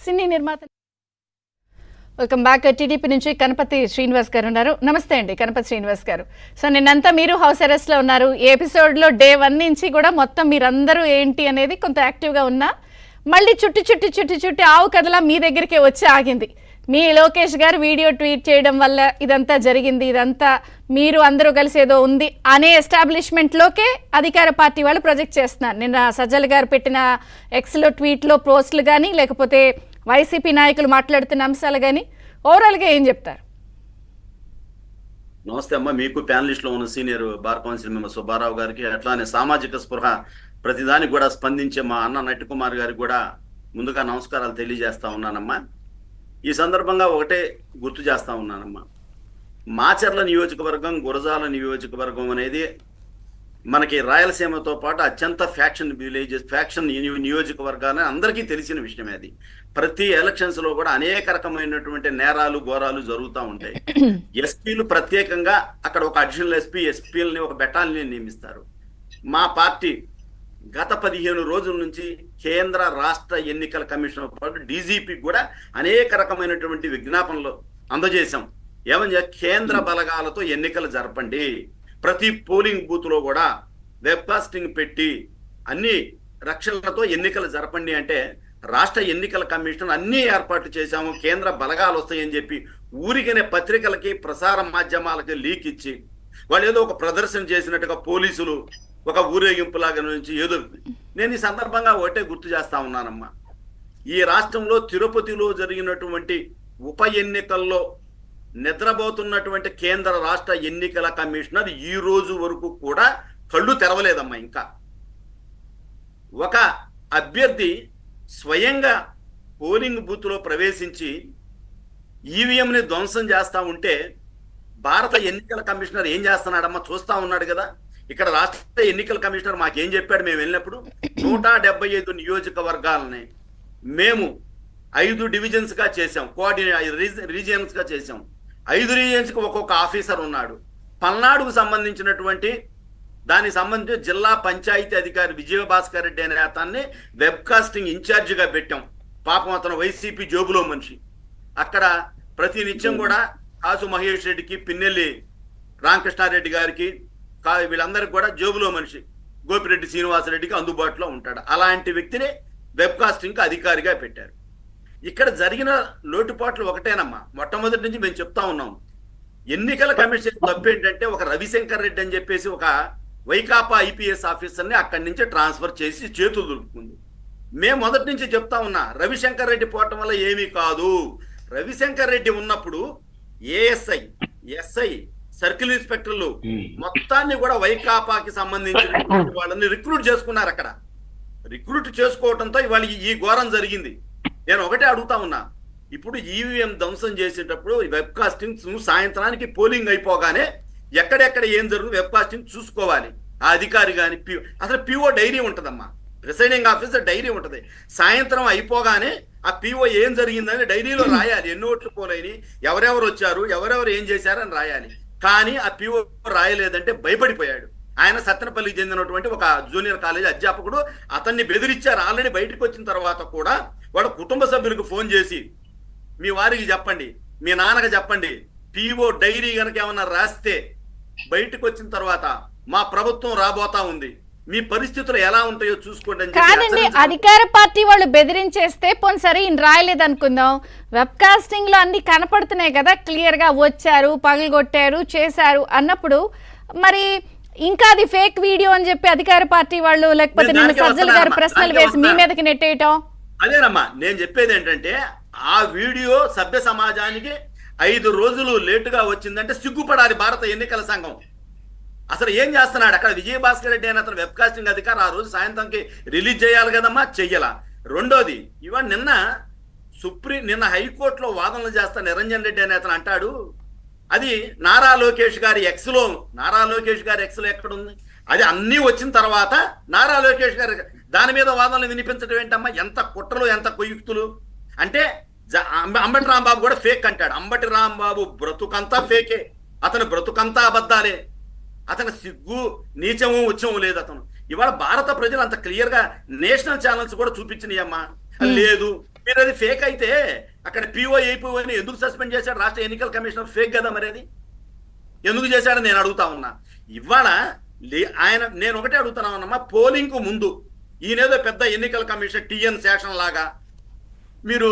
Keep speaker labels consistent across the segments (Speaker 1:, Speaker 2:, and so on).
Speaker 1: సినీ నిర్మాత. Welcome back. TDP నుంచి కనపతి శ్రీనివాస్ గారు ఉన్నారు. నమస్తే అండి కనపతి శ్రీనివాస్ గారు. సో నిన్నంతా మీరు హౌస్ అరెస్ట్లో ఉన్నారు. ఈ ఎపిసోడ్లో డే 1 నుంచి కూడా మొత్తం మీరందరూ ఏంటి అనేది కొంత యాక్టివ్గా ఉన్నా, మళ్ళీ చుట్టి ఆవు కథలా మీ దగ్గరికే వచ్చి ఆగింది. మీ లోకేష్ గారు వీడియో ట్వీట్ చేయడం వల్ల ఇదంతా జరిగింది, ఇదంతా మీరు అందరూ కలిసి ఏదో ఉంది అనే ఎస్టాబ్లిష్మెంట్లోకే అధికార పార్టీ వాళ్ళు ప్రొజెక్ట్ చేస్తున్నారు. నిన్న సజ్జల గారు పెట్టిన ఎక్స్లో ట్వీట్లో పోస్టులు కానీ, లేకపోతే వైసీపీ నాయకులు మాట్లాడుతున్న అంశాలు కానీ ఓవరాల్గా ఏం చెప్తారు?
Speaker 2: నమస్తే అమ్మ. మీకు ప్యానలిస్ట్లో ఉన్న senior bar council member Subbarao గారికి, అట్లానే సామాజిక స్పృహ ప్రతిదానికి కూడా స్పందించే మా అన్న నట్టికుమార్ గారికి కూడా ముందుగా నమస్కారాలు తెలియజేస్తా ఉన్నానమ్మా. ఈ సందర్భంగా ఒకటే గుర్తు చేస్తా ఉన్నానమ్మా, మాచర్ల నియోజకవర్గం, గురజాల నియోజకవర్గం అనేది మనకి రాయలసీమతో పాటు అత్యంత ఫ్యాక్షన్ నియోజకవర్గాన్ని అందరికీ తెలిసిన విషయమే. అది ప్రతి ఎలక్షన్స్ లో కూడా అనేక రకమైనటువంటి నేరాలు ఘోరాలు జరుగుతూ ఉంటాయి. ఎస్పీలు ప్రత్యేకంగా అక్కడ ఒక అడిషనల్ ఎస్పీలని ఒక బెటాలియన్ నియమిస్తారు. మా పార్టీ గత 15 రోజుల నుంచి కేంద్ర రాష్ట్ర ఎన్నికల కమిషన్ పాటు డీజీపీ కూడా అనేక రకమైనటువంటి విజ్ఞాపనలు అందజేశాం. ఏమని, కేంద్ర బలగాలతో ఎన్నికలు జరపండి, ప్రతి పోలింగ్ బూత్ లో కూడా వెబ్కాస్టింగ్ పెట్టి అన్ని రక్షణలతో ఎన్నికలు జరపండి అంటే రాష్ట్ర ఎన్నికల కమిషన్ అన్ని ఏర్పాట్లు చేశాము, కేంద్ర బలగాలు వస్తాయని చెప్పి ఊరికనే పత్రికలకి ప్రసార మాధ్యమాలకి లీక్ ఇచ్చి వాళ్ళు ఏదో ఒక ప్రదర్శన చేసినట్టుగా పోలీసులు ఒక ఊరేగింపులాగా నుంచి ఏదో. నేను ఈ సందర్భంగా ఒకటే గుర్తు చేస్తా ఉన్నానమ్మా, ఈ రాష్ట్రంలో తిరుపతిలో జరిగినటువంటి ఉప ఎన్నికల్లో నిద్రపోతున్నటువంటి కేంద్ర రాష్ట్ర ఎన్నికల కమిషనర్ ఈ రోజు వరకు కూడా కళ్ళు తెరవలేదమ్మా. ఇంకా ఒక అభ్యర్థి స్వయంగా పోలింగ్ బూత్ లో ప్రవేశించి ఈవీఎంని ధ్వంసం చేస్తా ఉంటే భారత ఎన్నికల కమిషనర్ ఏం చేస్తున్నాడమ్మా చూస్తా ఉన్నాడు కదా. ఇక్కడ రాష్ట్ర ఎన్నికల కమిషనర్ మాకేం చెప్పాడు, మేము వెళ్ళినప్పుడు 175 నియోజకవర్గాలని మేము 5 డివిజన్స్ గా చేసాం, రీజియన్స్ గా చేసాం. 5 రీజియన్స్ కి ఒక్కొక్క ఆఫీసర్ ఉన్నాడు. పల్నాడుకు సంబంధించినటువంటి దానికి సంబంధించి జిల్లా పంచాయతీ అధికారి విజయభాస్కర్ రెడ్డి అనే అతన్ని వెబ్కాస్టింగ్ ఇన్ఛార్జిగా పెట్టాం. పాపం అతను వైసీపీ జోబులో మనిషి. అక్కడ ప్రతి నిత్యం కూడా కాసు మహేష్ రెడ్డికి, పిన్నెల్లి రామకృష్ణారెడ్డి గారికి, వీళ్ళందరికీ కూడా జోబులో మనిషి గోపిరెడ్డి శ్రీనివాసరెడ్డికి అందుబాటులో ఉంటాడు. అలాంటి వ్యక్తిని వెబ్కాస్టింగ్ అధికారిగా పెట్టారు. ఇక్కడ జరిగిన లోటుపాట్లు ఒకటేనమ్మా. మొట్టమొదటి నుంచి మేము చెప్తా ఉన్నాం, ఎన్నికల కమిషన్ తప్పు ఏంటంటే ఒక రవిశంకర్ రెడ్డి అని చెప్పేసి ఒక వైకాపా ఐపీఎస్ ఆఫీసర్ని అక్కడి నుంచి ట్రాన్స్ఫర్ చేసి చేతులు దులుపుకుంది. మేము మొదటి నుంచి చెప్తా ఉన్నా, రవిశంకర్ రెడ్డి పోవటం వల్ల ఏమీ కాదు. రవిశంకర్ రెడ్డి ఉన్నప్పుడు ఏఎస్ఐ, ఎస్ఐ, సర్కిల్ ఇన్స్పెక్టర్లు మొత్తాన్ని కూడా వైకాపాకి సంబంధించిన వాళ్ళని రిక్రూట్ చేసుకున్నారు. అక్కడ రిక్రూట్ చేసుకోవడంతో ఇవాళ ఈ ఘోరం జరిగింది. నేను ఒకటే అడుగుతా ఉన్నా, ఇప్పుడు ఈవీఎం ధ్వంసం చేసేటప్పుడు వెబ్కాస్టింగ్ సాయంత్రానికి పోలింగ్ అయిపోగానే ఎక్కడెక్కడ ఏం జరుగుతుంది వెబ్కాస్టింగ్ చూసుకోవాలి. ఆ అధికారి కానీ అసలు పిఓ డైరీ ఉంటుందమ్మా, ప్రిసైడింగ్ ఆఫీసర్ డైరీ ఉంటుంది. సాయంత్రం అయిపోగానే ఆ పిఓ ఏం జరిగిందని డైరీలో రాయాలి. ఎన్ని ఓట్లు పోలేని, ఎవరెవరు వచ్చారు, ఎవరెవరు ఏం చేశారని రాయాలి. కానీ ఆ పిఓ రాయలేదంటే భయపడిపోయాడు. ఆయన సత్తెనపల్లికి చెందినటువంటి ఒక జూనియర్ కాలేజ్ అధ్యాపకుడు, అతన్ని బెదిరించారు. ఆల్రెడీ బయటకు వచ్చిన తర్వాత కూడా వాడు కుటుంబ సభ్యులకు ఫోన్ చేసి, మీ వారికి చెప్పండి, మీ నాన్నకి చెప్పండి, పిఓ డైరీ కనుక ఏమన్నా రాస్తే బయటకు వచ్చిన తర్వాత మా ప్రభుత్వం రాబోతా ఉంది, మీ పరిస్థితులు ఎలా ఉంటాయో చూసుకోండి అని
Speaker 1: కాదండి. అధికార పార్టీ వాళ్ళు బెదిరించేస్తే పోనీ సరే ఈయన రాయలేదు అనుకుందాం, వెబ్ కాస్టింగ్ లో అన్ని కనపడుతున్నాయి కదా, క్లియర్ గా వచ్చారు, పగలగొట్టారు, చేశారు అన్నప్పుడు మరి ఇంకా అది ఫేక్ వీడియో అని చెప్పి అధికార పార్టీ వాళ్ళు, లేకపోతే నిన్న సజ్జల గారు ప్రశ్నలు వేసి మీ మీదకి నెట్టేయటం.
Speaker 2: అదేనమ్మా నేను చెప్పేది ఏంటంటే, ఆ వీడియో సభ్య సమాజానికి 5 రోజులు లేటుగా వచ్చిందంటే సిగ్గుపడాలి భారత ఎన్నికల సంఘం. అసలు ఏం చేస్తున్నాడు అక్కడ విజయభాస్కర్ రెడ్డి అని అతను వెబ్కాస్టింగ్ అధికారి ఆ రోజు సాయంత్రంకి రిలీజ్ చేయాలి కదమ్మా, చెయ్యాల. రెండోది, ఇవాళ నిన్న హైకోర్టులో వాదనలు చేస్తా నిరంజన్ రెడ్డి అని అతను అంటాడు, అది నారా లోకేష్ గారి ఎక్స్లో ఎక్కడుంది? అది అన్నీ వచ్చిన తర్వాత నారా లోకేష్ గారి దాని మీద వాదనలు వినిపించడం ఏంటమ్మా? ఎంత కుట్రలు, ఎంత కుయుక్తులు అంటే. అంబటి రాంబాబు కూడా ఫేక్ అంటాడు. అంబటి రాంబాబు బ్రతుకంతా ఫేకే, అతను బ్రతుకంతా అబద్ధాలే, అతను సిగ్గు నీచము ఉచ్చము లేదు అతను. ఇవాళ భారత ప్రజలు అంత క్లియర్ గా నేషనల్ ఛానల్స్ కూడా చూపించినాయమ్మా. లేదు మీరు అది ఫేక్ అయితే అక్కడ పిఓ ఏపీఓని ఎందుకు సస్పెండ్ చేశాడు రాష్ట్ర ఎన్నికల కమిషనర్? ఫేక్ కదా మరి అది ఎందుకు చేశాడని నేను అడుగుతా ఉన్నా. ఇవాళ ఆయన నేను ఒకటే అడుగుతున్నా ఉన్నమ్మా, పోలింగ్ కు ముందు ఈయనేదో పెద్ద ఎన్నికల కమిషన్ టిఎన్ శాసనం లాగా మీరు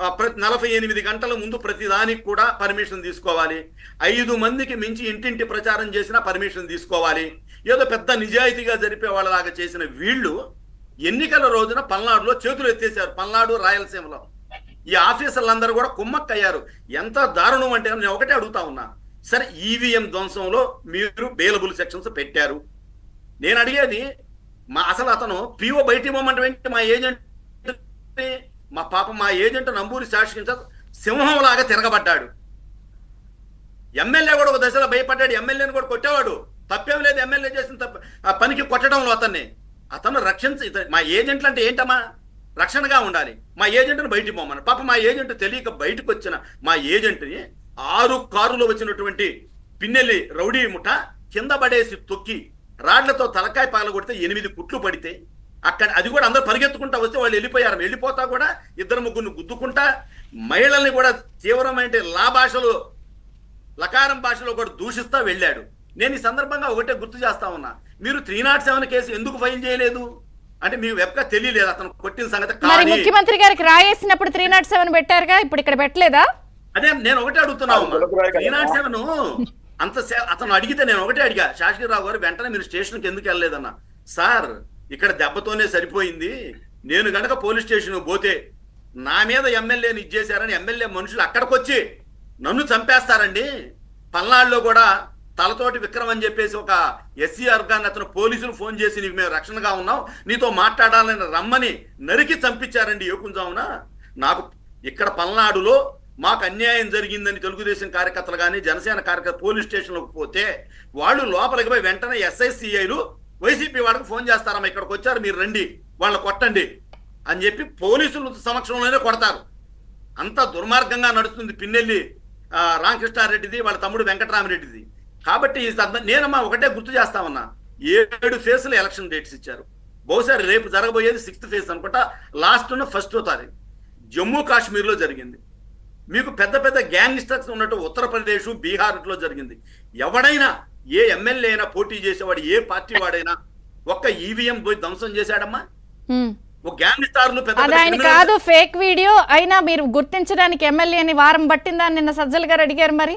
Speaker 2: 48 గంటల ముందు ప్రతిదానికి కూడా పర్మిషన్ తీసుకోవాలి, 5 మందికి మించి ఇంటింటి ప్రచారం చేసినా పర్మిషన్ తీసుకోవాలి, ఏదో పెద్ద నిజాయితీగా జరిపే వాళ్ళలాగా చేసిన వీళ్ళు ఎన్నికల రోజున పల్నాడులో చేతులు ఎత్తేసారు. పల్నాడు రాయలసీమలో ఈ ఆఫీసర్లందరూ కూడా కుమ్మక్కయ్యారు. ఎంత దారుణం అంటే నేను ఒకటే అడుగుతా ఉన్నా, సరే ఈవీఎం ధ్వంసంలో మీరు బెయిలబుల్ సెక్షన్స్ పెట్టారు. నేను అడిగేది అసలు అతను పిఓ బయటి మొమెంట్ వెంటనే మా ఏజెంట్ మా ఏజెంట్ నంబూరి శాసకించ సింహం లాగా తిరగబడ్డాడు. ఎమ్మెల్యే కూడా ఒక దశలో భయపడ్డాడు, ఎమ్మెల్యేని కూడా కొట్టేవాడు. తప్పేం లేదు ఎమ్మెల్యే చేసిన పనికి కొట్టడంలో అతను మా ఏజెంట్లు అంటే ఏంటమ్మా, రక్షణగా ఉండాలి. మా ఏజెంట్ని బయటికి పోమని పాప మా ఏజెంట్ తెలియక బయటకు వచ్చిన మా ఏజెంట్ని 6 కారులో వచ్చినటువంటి పిన్నెల్లి రౌడీ ముఠ కింద పడేసి తొక్కి రాడ్లతో తలకాయ పగలగొడితే 8 కుట్లు పడితే అక్కడ అది కూడా అందరూ పరిగెత్తుకుంటా వస్తే వాళ్ళు వెళ్ళిపోయారు. వెళ్ళిపోతా కూడా 2-3 గుద్దుకుంటా మహిళల్ని కూడా తీవ్రమైన లకారం భాషలో కూడా దూషిస్తా వెళ్ళాడు. నేను ఈ సందర్భంగా ఒకటే గుర్తు చేస్తా ఉన్నా, మీరు 307 కేసు ఎందుకు ఫైల్ చేయలేదు అంటే మీ వెబ్గా తెలియలేదు అతను కొట్టిన సంగతి.
Speaker 1: మరి ముఖ్యమంత్రి గారికి రాయేసినప్పుడు 307 పెట్టారుగా, ఇప్పుడు ఇక్కడ పెట్టలేదా? అదే
Speaker 2: నేను ఒకటే అడుగుతున్నావు 307 అతను అడిగితే నేను ఒకటే అడిగా, శాసగిరిరావు గారు వెంటనే మీరు స్టేషన్కి ఎందుకు వెళ్ళలేదన్నా. సార్ ఇక్కడ దెబ్బతోనే సరిపోయింది, నేను గనక పోలీస్ స్టేషన్ పోతే నా మీద ఎమ్మెల్యేని ఇచ్చేశారని ఎమ్మెల్యే మనుషులు అక్కడికి వచ్చి నన్ను చంపేస్తారండి. పల్నాడులో కూడా తలతోటి విక్రమ్ అని చెప్పేసి ఒక ఎస్సీ వర్గాన్ని అతను పోలీసులు ఫోన్ చేసి నీకు మేము రక్షణగా ఉన్నాం, నీతో మాట్లాడాలని రమ్మని నరికి చంపించారండి ఏకుంజామున. నాకు ఇక్కడ పల్నాడులో మాకు అన్యాయం జరిగిందని తెలుగుదేశం కార్యకర్తలు కానీ జనసేన కార్యకర్తలు పోలీస్ స్టేషన్లోకి పోతే వాళ్ళు లోపలికి పోయి వెంటనే ఎస్ఐసిఐలు వైసీపీ వాళ్ళకి ఫోన్ చేస్తారమ్మా ఇక్కడికి వచ్చారు మీరు రండి వాళ్ళని కొట్టండి అని చెప్పి పోలీసుల సమక్షంలోనే కొడతారు. అంత దుర్మార్గంగా నడుస్తుంది పిన్నెల్లి రామకృష్ణారెడ్డిది వాళ్ళ తమ్ముడు వెంకటరామరెడ్డిది. కాబట్టి నేనమ్మా ఒకటే గుర్తు చేస్తా ఉన్నా, 7 ఫేజ్లు ఎలక్షన్ డేట్స్ ఇచ్చారు. బహుశా రేపు జరగబోయేది 6th ఫేజ్ అనుకుంటా, లాస్ట్ 1వ తారీఖు జమ్మూ కాశ్మీర్లో జరిగింది. మీకు పెద్ద పెద్ద గ్యాంగ్స్టర్స్ ఉన్నట్టు ఉత్తరప్రదేశ్ బీహార్లో జరిగింది. ఎవడైనా ఏ ఎమ్మెల్యే అయినా పోటీ చేసేవాడు ఏ పార్టీ వాడైనా ఒక్క ఈవీఎం పోయి ధ్వంసం చేశాడమ్మా. ఒక గ్యాంగ్స్టర్లు
Speaker 1: పెద్ద కాదు ఫేక్ వీడియో అయినా మీరు గుర్తించడానికి ఎమ్మెల్యేని వారం పట్టిందా నిన్న సజ్జల గారు అడిగారు. మరి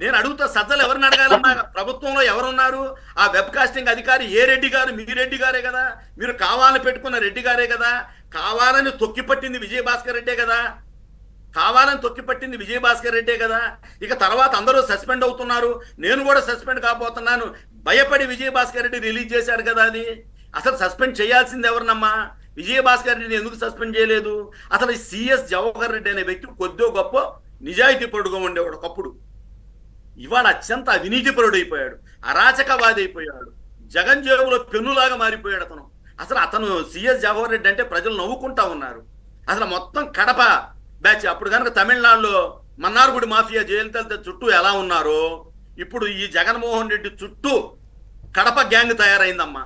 Speaker 2: నేను అడుగుతా, సజ్జలు ఎవరిని అడగాలన్నా? ప్రభుత్వంలో ఎవరున్నారు? ఆ వెబ్ కాస్టింగ్ అధికారి ఏ రెడ్డి గారు? మీ రెడ్డి గారే కదా, మీరు కావాలని పెట్టుకున్న రెడ్డి గారే కదా, కావాలని తొక్కిపట్టింది విజయభాస్కర్ రెడ్డే కదా, కావాలని తొక్కిపట్టింది విజయభాస్కర్ రెడ్డే కదా. ఇక తర్వాత అందరూ సస్పెండ్ అవుతున్నారు, నేను కూడా సస్పెండ్ కాబోతున్నాను, భయపడి విజయభాస్కర్ రెడ్డి రిలీజ్ చేశాడు కదా. అది అసలు సస్పెండ్ చేయాల్సింది ఎవరినమ్మా? విజయభాస్కర్ రెడ్డిని ఎందుకు సస్పెండ్ చేయలేదు? అసలు సిఎస్ జవహర్ రెడ్డి అనే వ్యక్తి కొద్దో గొప్ప నిజాయితీ పరుడుగా ఉండేవాడు ఒకప్పుడు. ఇవాళ అత్యంత అవినీతిపరుడు అయిపోయాడు, అరాచకవాది అయిపోయాడు, జగన్ జేబులో పెన్నులాగా మారిపోయాడు అతను. అసలు అతను సిఎస్ జవహర్ రెడ్డి అంటే ప్రజలు నవ్వుకుంటా ఉన్నారు. అసలు మొత్తం కడప బ్యాచ్ అప్పుడు కనుక తమిళనాడులో మన్నార్గుడి మాఫియా జయలలిత చుట్టూ ఎలా ఉన్నారో ఇప్పుడు ఈ జగన్మోహన్ రెడ్డి చుట్టూ కడప గ్యాంగ్ తయారైందమ్మా.